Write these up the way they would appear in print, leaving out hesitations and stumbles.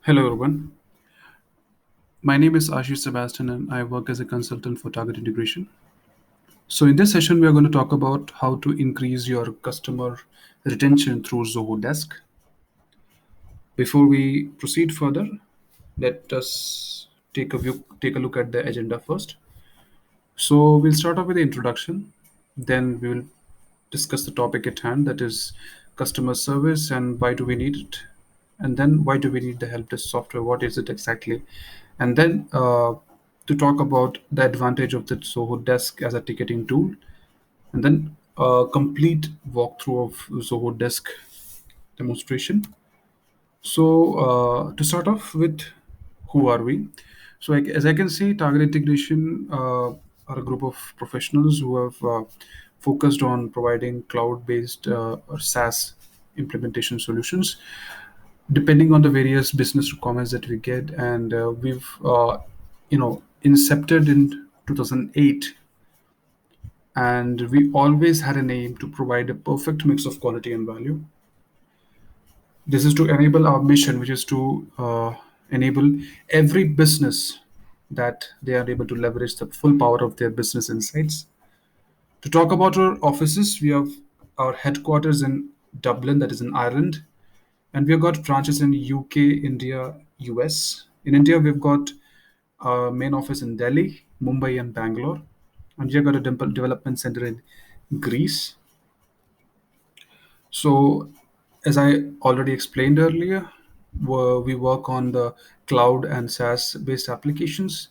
Hello, everyone. My name is Ashish Sebastian, and I work as a consultant for target integration. So, in this session, we are going to talk about how to increase your customer retention through Zoho Desk. Before we proceed further, let us take a look at the agenda first. So, we'll start off with the introduction. Then we will discuss the topic at hand, that is customer service and why do we need it, and then why do we need the help desk software, what is it exactly, and then to talk about the advantage of the Zoho Desk as a ticketing tool, and then a complete walkthrough of Zoho Desk demonstration. So to start off with, who are we? So as I can see, Target Integration are a group of professionals who have focused on providing cloud-based or SaaS implementation solutions, depending on the various business requirements that we get. And we've, incepted in 2008, and we always had an aim to provide a perfect mix of quality and value. This is to enable our mission, which is to enable every business that they are able to leverage the full power of their business insights. To talk about our offices, we have our headquarters in Dublin, that is in Ireland, and we've got branches in UK, India, US. In India, we've got our main office in Delhi, Mumbai, and Bangalore, and we've got a development center in Greece. So, as I already explained earlier, we work on the cloud and SaaS based applications,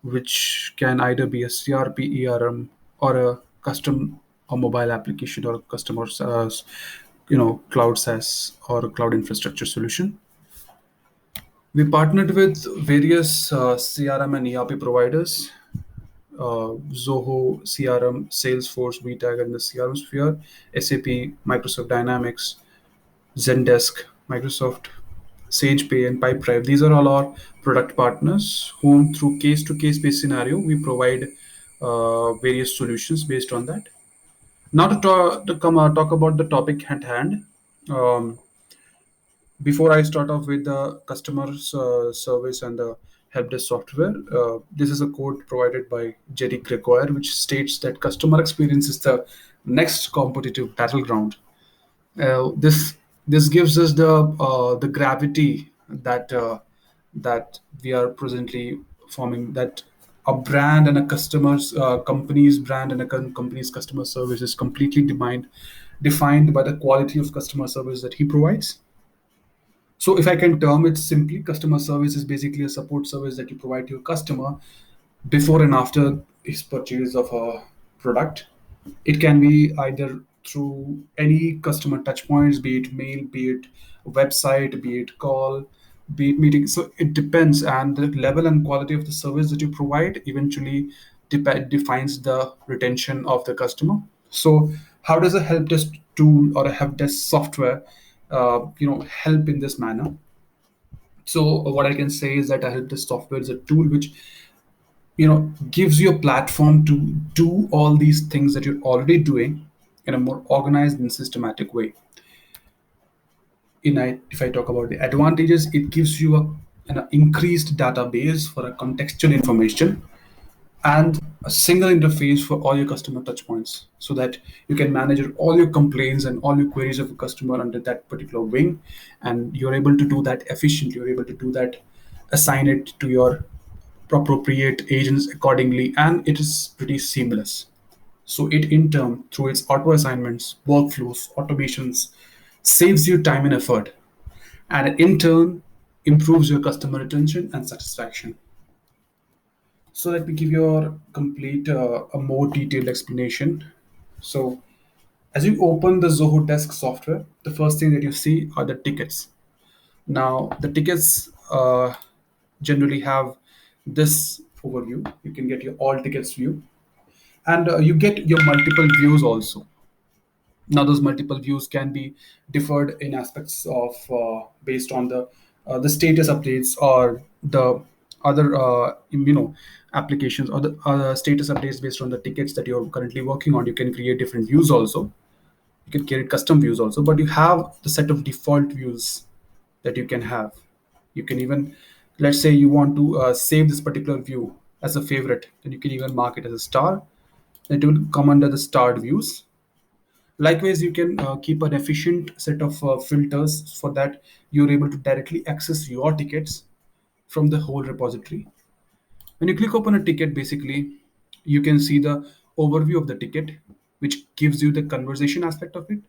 which can either be a CRP, ERM, or a custom or mobile application or a customer SaaS, cloud SaaS or a cloud infrastructure solution. We partnered with various CRM and ERP providers, Zoho, CRM, Salesforce, VTag, and the CRM sphere, SAP, Microsoft Dynamics, Zendesk, Microsoft, SagePay, and Pipedrive. These are all our product partners whom, through case-to-case based scenario, we provide various solutions based on that. Now talk about the topic at hand. Um, Before I start off with the customer service and the help desk software, this is a quote provided by Jerry Gregoire, which states that customer experience is the next competitive battleground. This gives us the gravity that we are presently forming, that a brand and a customer's company's brand and a company's customer service is completely defined by the quality of customer service that he provides. So if I can term it simply, customer service is basically a support service that you provide to your customer before and after his purchase of a product. It can be either through any customer touch points, be it mail, be it website, be it call, be it meeting. So it depends, and the level and quality of the service that you provide eventually defines the retention of the customer. So how does a help desk tool or a help desk software, help in this manner? So what I can say is that a help desk software is a tool which gives you a platform to do all these things that you're already doing in a more organized and systematic way. If I talk about the advantages, it gives you an increased database for a contextual information and a single interface for all your customer touchpoints, so that you can manage all your complaints and all your queries of a customer under that particular wing, and you're able to do that efficiently. You're able to do that, assign it to your appropriate agents accordingly, and it is pretty seamless. So it in turn, through its auto assignments, workflows, automations, saves you time and effort, and in turn improves your customer retention and satisfaction. So let me give you a complete, a more detailed explanation. So as you open the Zoho Desk software, the first thing that you see are the tickets. Now the tickets generally have this overview. You can get your all tickets view, and you get your multiple views also. Now those multiple views can be differed in aspects of based on the status updates or the other applications, or the status updates based on the tickets that you're currently working on. You can create different views also. You can create custom views also, but you have the set of default views that you can have. You can even, let's say you want to save this particular view as a favorite, then you can even mark it as a star. It will come under the starred views. Likewise, you can keep an efficient set of filters for that you're able to directly access your tickets from the whole repository. When you click open a ticket, basically, you can see the overview of the ticket, which gives you the conversation aspect of it.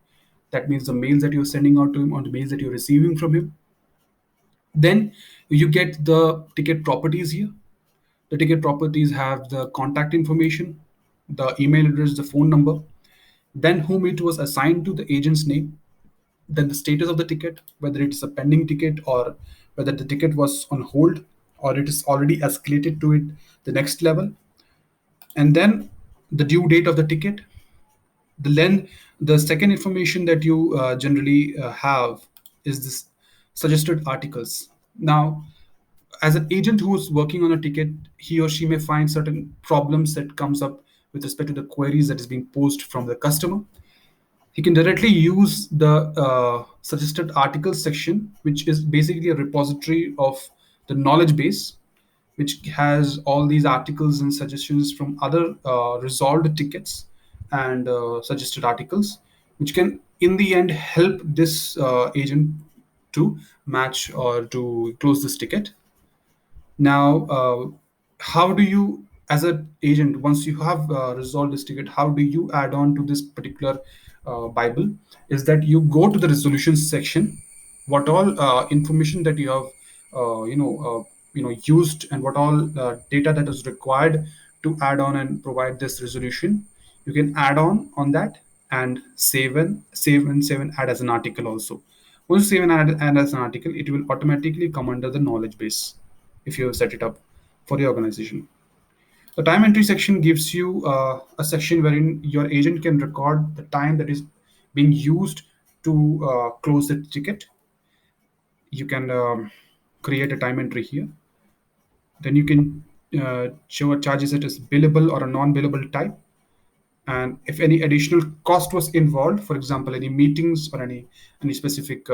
That means the mails that you're sending out to him or the mails that you're receiving from him. Then you get the ticket properties here. The ticket properties have the contact information, the email address, the phone number, then whom it was assigned to, the agent's name, then the status of the ticket, whether it is a pending ticket or whether the ticket was on hold or it is already escalated to it the next level, and then the due date of the ticket. The second information that you generally have is this suggested articles. Now, as an agent who is working on a ticket, he or she may find certain problems that comes up with respect to the queries that is being posed from the customer. He can directly use the suggested articles section, which is basically a repository of the knowledge base, which has all these articles and suggestions from other resolved tickets and suggested articles, which can, in the end, help this agent to match or to close this ticket. Now, how do you, as an agent, once you have resolved this ticket, how do you add on to this particular Bible? Is that you go to the resolution section, what all information that you have, used, and what all data that is required to add on and provide this resolution, you can add on that and save and add as an article also. Once you save and add as an article, it will automatically come under the knowledge base if you have set it up for your organization. The time entry section gives you a section wherein your agent can record the time that is being used to close the ticket. You can create a time entry here. Then you can show a charges it as billable or a non-billable type. And if any additional cost was involved, for example, any meetings or any specific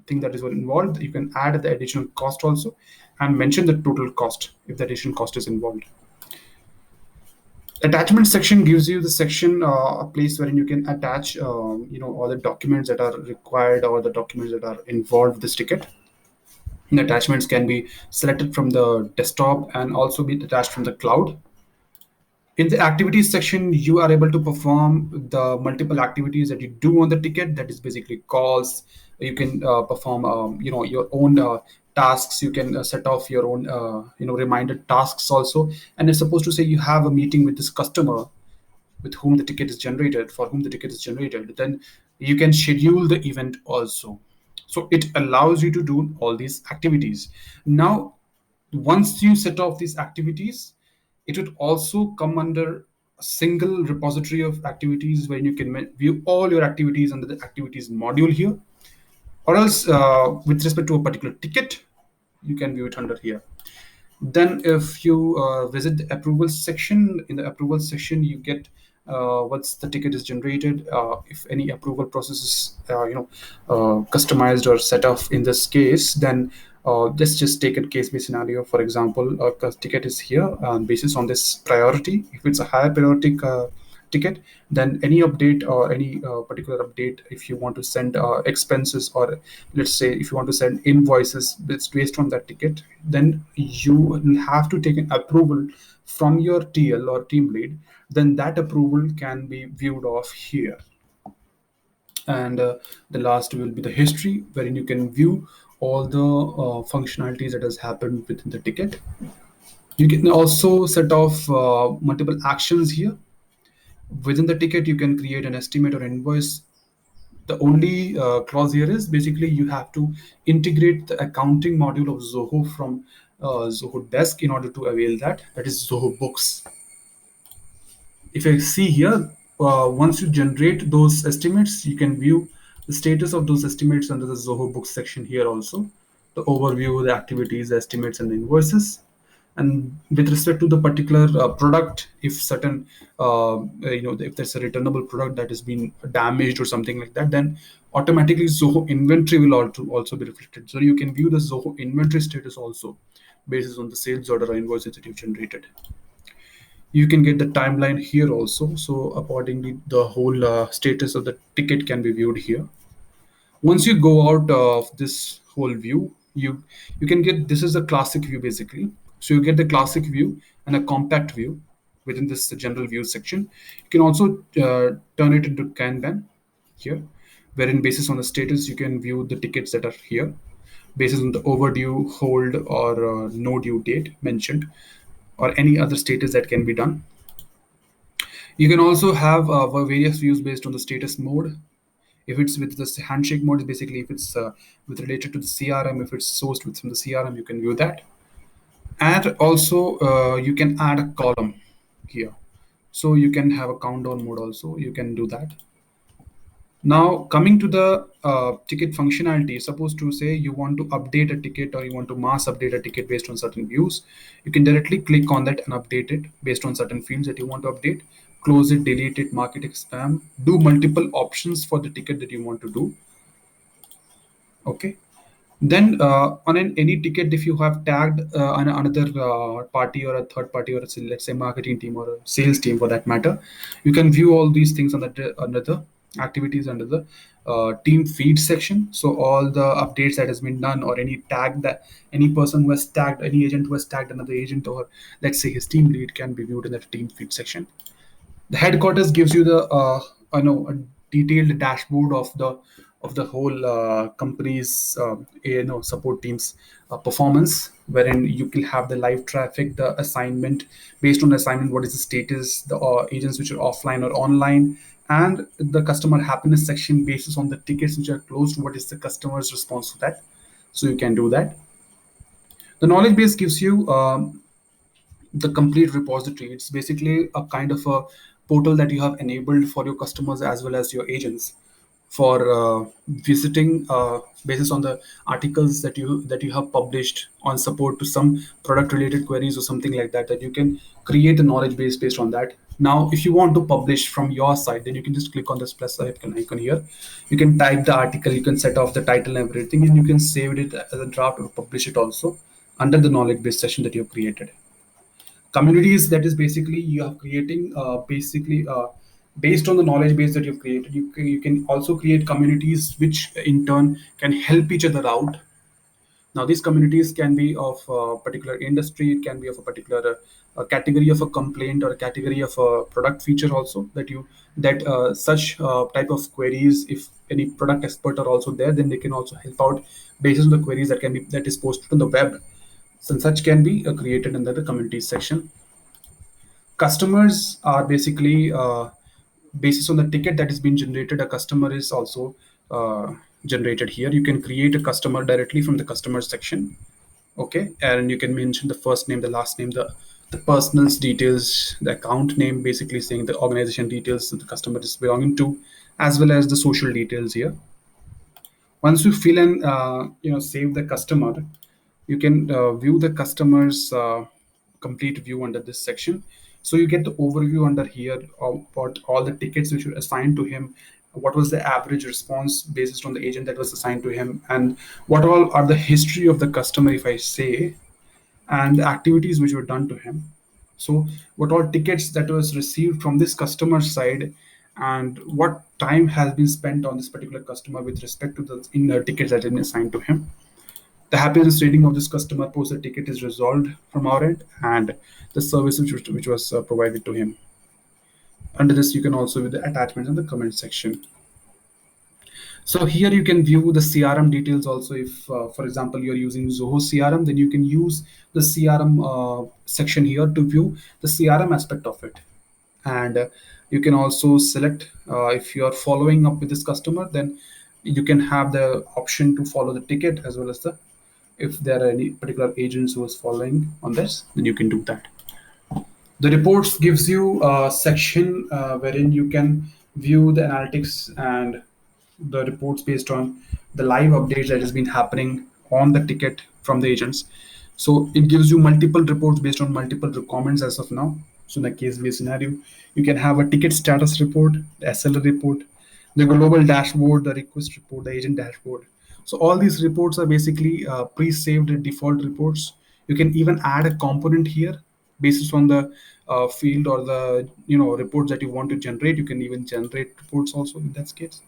thing that is involved, you can add the additional cost also and mention the total cost if the additional cost is involved. Attachment section gives you the section, a place wherein you can attach all the documents that are required or the documents that are involved with this ticket. And attachments can be selected from the desktop and also be attached from the cloud. In the activities section, you are able to perform the multiple activities that you do on the ticket. That is basically calls. You can perform, your own tasks. You can set off your own, reminder tasks also. And it's supposed to say you have a meeting with this customer with whom the ticket is generated, for whom the ticket is generated. Then you can schedule the event also. So it allows you to do all these activities. Now, once you set off these activities, it would also come under a single repository of activities where you can view all your activities under the activities module here, or else with respect to a particular ticket, you can view it under here. Then if you visit the approval section, in the approval section you get what's the ticket is generated, if any approval process is customized or set up in this case. Then let's just take a case-based scenario. For example, a ticket is here basis on this priority. If it's a higher priority ticket, then any update or any particular update, if you want to send expenses, or let's say if you want to send invoices based on that ticket, then you will have to take an approval from your TL or team lead. Then that approval can be viewed off here. And the last will be the history, wherein you can view all the functionalities that has happened within the ticket. You can also set off multiple actions here. Within the ticket, you can create an estimate or invoice. The only clause here is basically you have to integrate the accounting module of Zoho from Zoho Desk in order to avail that. That is Zoho Books. If I see here, once you generate those estimates, you can view the status of those estimates under the Zoho Books section here also. The overview, the activities, the estimates, and the invoices. And with respect to the particular product, if certain if there's a returnable product that has been damaged or something like that, then automatically Zoho inventory will also be reflected. So you can view the Zoho inventory status also based on the sales order or invoices that you've generated. You can get the timeline here also. So accordingly, the whole status of the ticket can be viewed here. Once you go out of this whole view, you can get, this is a classic view basically. So you get the classic view and a compact view within this general view section. You can also turn it into Kanban here, wherein basis on the status you can view the tickets that are here basis on the overdue, hold, or no due date mentioned, or any other status that can be done. You can also have various views based on the status mode. If it's with the handshake mode, basically if it's with related to the CRM, if it's sourced with from the CRM, you can view that. And also you can add a column here. So you can have a countdown mode also, you can do that. Now coming to the ticket functionality, suppose to say you want to update a ticket or you want to mass update a ticket based on certain views, you can directly click on that and update it based on certain fields that you want to update. Close it, delete it, mark it as spam, do multiple options for the ticket that you want to do. Okay. Then on any ticket, if you have tagged another party or a third party, or let's say marketing team or a sales team for that matter, you can view all these things under the activities under the team feed section. So all the updates that has been done, or any tag that any person who has tagged, any agent who has tagged another agent, or let's say his team lead, can be viewed in the team feed section. The headquarters gives you the a detailed dashboard of the whole company's support team's performance, wherein you can have the live traffic, the assignment, based on the assignment, what is the status, the agents which are offline or online, and the customer happiness section basis on the tickets which are closed, what is the customer's response to that. So you can do that. The knowledge base gives you the complete repository. It's basically a kind of a portal that you have enabled for your customers as well as your agents for visiting basis on the articles that you have published on support to some product related queries or something like that, that you can create a knowledge base based on that. Now if you want to publish from your side, then you can just click on this plus icon here. You can type the article, you can set off the title and everything, and you can save it as a draft or publish it also under the knowledge base session that you have created. Communities, that is basically you are creating basically based on the knowledge base that you've created, you can also create communities which in turn can help each other out. Now these communities can be of a particular industry, it can be of a particular category of a complaint or a category of a product feature also, that such type of queries, if any product expert are also there, then they can also help out based on the queries that is posted on the web. So such can be created under the communities section. Customers are basically basis on the ticket that is being generated, a customer is also generated here. You can create a customer directly from the customer section. Okay, and you can mention the first name, the last name, the personal's details, the account name, basically saying the organization details that the customer is belonging to, as well as the social details here. Once you fill and save the customer, you can view the customer's complete view under this section. So you get the overview under here of what all the tickets which were assigned to him, what was the average response based on the agent that was assigned to him, and what all are the history of the customer, if I say, and the activities which were done to him. So what all tickets that was received from this customer side, and what time has been spent on this particular customer with respect to the in the tickets that have been assigned to him. The happiness rating of this customer post the ticket is resolved from our end, and the service which was provided to him. Under this, you can also view the attachments in the comment section. So here you can view the CRM details also. If, for example, you're using Zoho CRM, then you can use the CRM section here to view the CRM aspect of it. And you can also select if you are following up with this customer, then you can have the option to follow the ticket, as well as the if there are any particular agents who is following on this, then you can do that. The reports gives you a section wherein you can view the analytics and the reports based on the live updates that has been happening on the ticket from the agents. So it gives you multiple reports based on multiple comments as of now. So in a case-based scenario, you can have a ticket status report, the SLA report, the global dashboard, the request report, the agent dashboard. So all these reports are basically pre-saved default reports. You can even add a component here based on the field or the reports that you want to generate. You can even generate reports also in that case.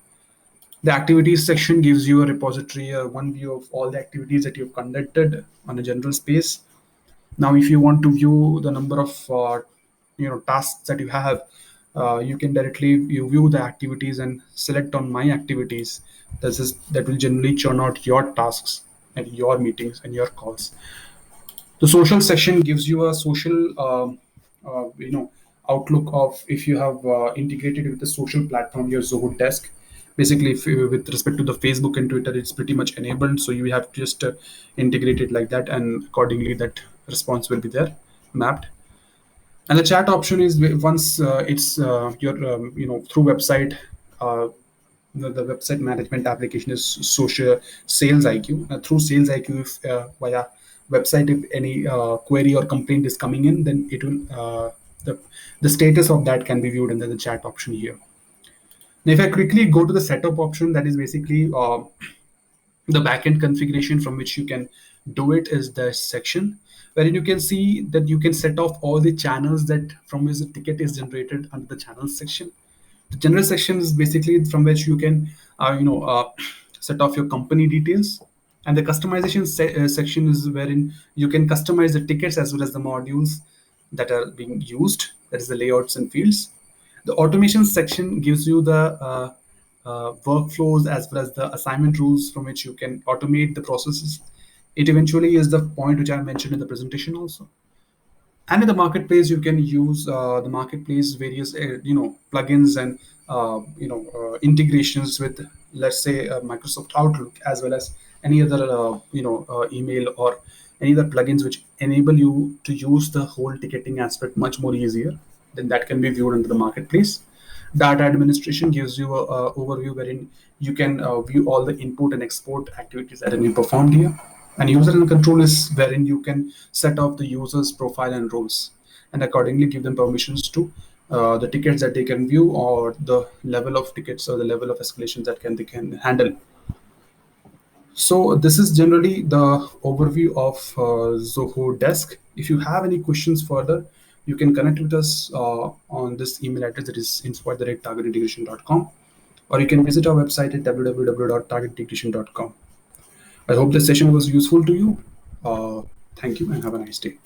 The activities section gives you a repository, one view of all the activities that you've conducted on a general space. Now, if you want to view the number of tasks that you have, you can directly you view the activities and select on my activities. That will generally churn out your tasks and your meetings and your calls. The social section gives you a social outlook of if you have integrated with the social platform, your Zoho Desk. Basically, if with respect to the Facebook and Twitter, it's pretty much enabled, so you have to just integrate it like that, and accordingly that response will be there mapped. And the chat option is once it's your through website. The website management application is social sales IQ. Through sales IQ, if via website, if any query or complaint is coming in, then it will the status of that can be viewed under the chat option here. Now if I quickly go to the setup option, that is basically the backend configuration from which you can do it is the section wherein you can see that you can set off all the channels that from which the ticket is generated under the channels section. The general section is basically from which you can set off your company details, and the customization section is wherein you can customize the tickets as well as the modules that are being used, that is the layouts and fields. The automation section gives you the workflows as well as the assignment rules from which you can automate the processes. It eventually is the point which I mentioned in the presentation also. And in the marketplace, you can use the marketplace various plugins and integrations with, let's say, Microsoft Outlook, as well as any other email or any other plugins which enable you to use the whole ticketing aspect much more easier. Then that can be viewed under the marketplace. Data administration gives you a overview wherein you can view all the input and export activities that are being performed here. And user and control is wherein you can set up the user's profile and roles and accordingly give them permissions to the tickets that they can view or the level of tickets or the level of escalations that they can handle. So this is generally the overview of Zoho Desk. If you have any questions further, you can connect with us on this email address, that is info@targetintegration.com, or you can visit our website at www.targetintegration.com. I hope this session was useful to you. Thank you and have a nice day.